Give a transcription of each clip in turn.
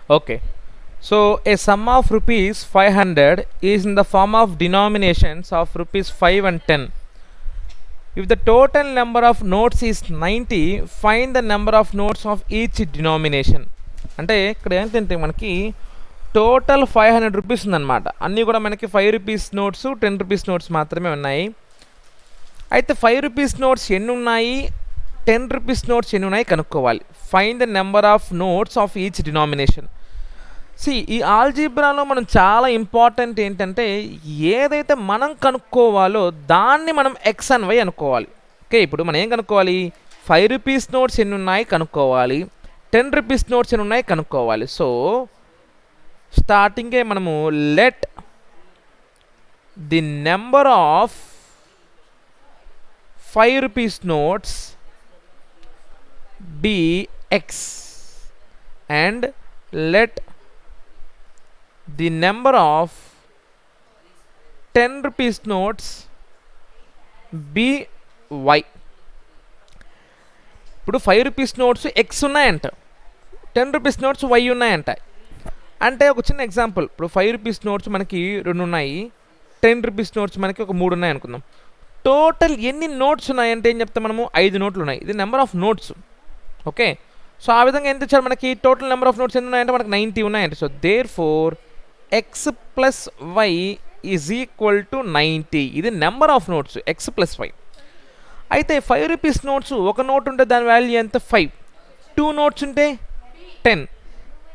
Okay. So a sum of rupees 500 is in the form of denominations of rupees 5 and 10. If the total number of notes is 90, find the number of notes of each denomination. అంటే ఇక్కడ ఏంటంటే మనకి total 500 rupees ఉందన్నమాట. అన్నీ కూడా మనకి 5 rupees notes 10 rupees notes మాత్రమే ఉన్నాయి. అయితే 5 రూపీస్ నోట్స్ ఎన్ని ఉన్నాయి, 10 రూపీస్ నోట్స్ ఎన్ని ఉన్నాయి కనుక్కోవాలి. Find the number of notes of each denomination. ఈ ఆల్జీబ్రాలో మనం చాలా ఇంపార్టెంట్ ఏంటంటే ఏదైతే మనం కనుక్కోవాలో దాన్ని మనం ఎక్స్ అండ్ వై అనుకోవాలి. ఓకే, ఇప్పుడు మనం ఏం కనుక్కోవాలి? 5 రూపీస్ నోట్స్ ఎన్ని ఉన్నాయి కనుక్కోవాలి, 10 రూపీస్ నోట్స్ ఎన్ని ఉన్నాయి కనుక్కోవాలి. సో స్టార్టింగే మనము let the number of 5 rupees notes be x and let the number of 10 rupees notes be y. ఇప్పుడు 5 రూపీస్ నోట్స్ x ఉన్నాయంట, 10 రూపీస్ నోట్స్ y ఉన్నాయంట. అంటే ఒక చిన్న ఎగ్జాంపుల్, ఇప్పుడు 5 రూపీస్ నోట్స్ మనకి 2 ఉన్నాయి, 10 రూపీస్ నోట్స్ మనకి ఒక 3 ఉన్నాయి అనుకుందాం. టోటల్ ఎన్ని నోట్స్ ఉన్నాయంటే ఏం చెప్తాం మనము? 5 నోట్లు ఉన్నాయి. ఇది number of notes. Okay, so ఆ విధంగా ఎంత ఇచ్చారు మనకి? టోటల్ నెంబర్ ఆఫ్ నోట్స్ ఎన్ని ఉన్నాయంటే మనకి 90 ఉన్నాయంటే. So there four x plus y is equal to 90. ఇది number of notes x plus y. అయితే 5 రూపీస్ నోట్స్ ఒక నోట్ ఉంటే దాని వాల్యూ ఎంత? 5. 2 నోట్స్ ఉంటే 10,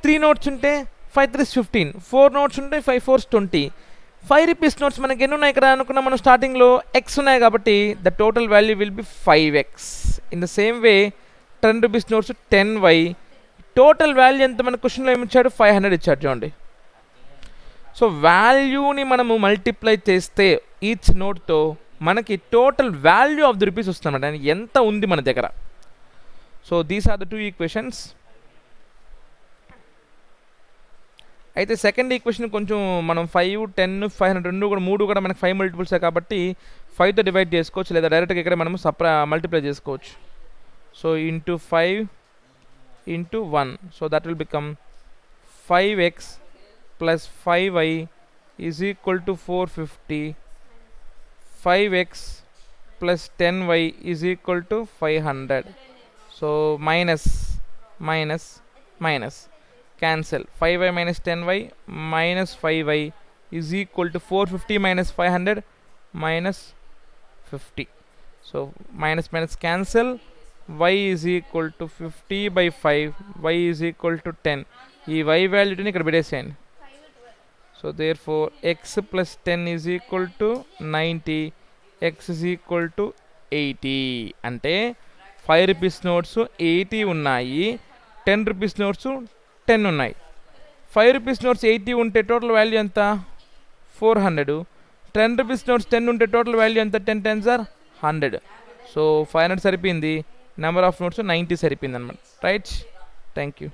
3 నోట్స్ ఉంటే 5 3 15, 4 నోట్స్ ఉంటే 5 4 20. 5 రూపీస్ నోట్స్ మనకి ఎన్ని ఉన్నాయి ఇక్కడ అనుకున్నా మనం? స్టార్టింగ్లో ఎక్స్ ఉన్నాయి కాబట్టి the total value will be 5x. In the same way 10 rupees notes 10y. Total value ఎంత మన క్వశ్చన్లో ఏమి ఇచ్చాడు? 500 ఇచ్చాడు చూడండి. సో వాల్యూని మనము మల్టిప్లై చేస్తే ఈచ్ నోట్తో మనకి total value of the rupees వస్తుందన్నమాట, ఎంత ఉంది మన దగ్గర. So these are the 2 equations. అయితే సెకండ్ ఈక్వేషన్ కొంచెం మనం 5 10 500 3 కూడా మనకి 5 మల్టిపుల్సే కాబట్టి 5తో డివైడ్ చేసుకోవచ్చు, లేదా డైరెక్ట్గా ఇక్కడ మనం మల్టిప్లై చేసుకోవచ్చు. So into 5 into 1, so that will become 5x plus 5y is equal to 450. 5x plus 10y is equal to 500. So minus minus minus cancel. 5y minus 10y minus 5y is equal to 450 minus 500 minus 50. So minus minus cancel. y is equal to 50 by 5, y is equal to 10. ఈ y వాల్యూని ఇక్కడ పెట్టేసేయండి. So there four x plus 10 is equal to 90, x is equal to 80. అంటే 5 rupees notes 80 ఉన్నాయి, 10 rupees notes 10 ఉన్నాయి. 5 rupees notes 80 ఉంటే total value ఎంత? 400. 10 rupees notes 10 ఉంటే టోటల్ వాల్యూ ఎంత? 10 10s are 100. సో 500 సరిపోయింది, నెంబర్ ఆఫ్ నోట్స్ 90 సరిపోయింది అనమాట. Right, thank you.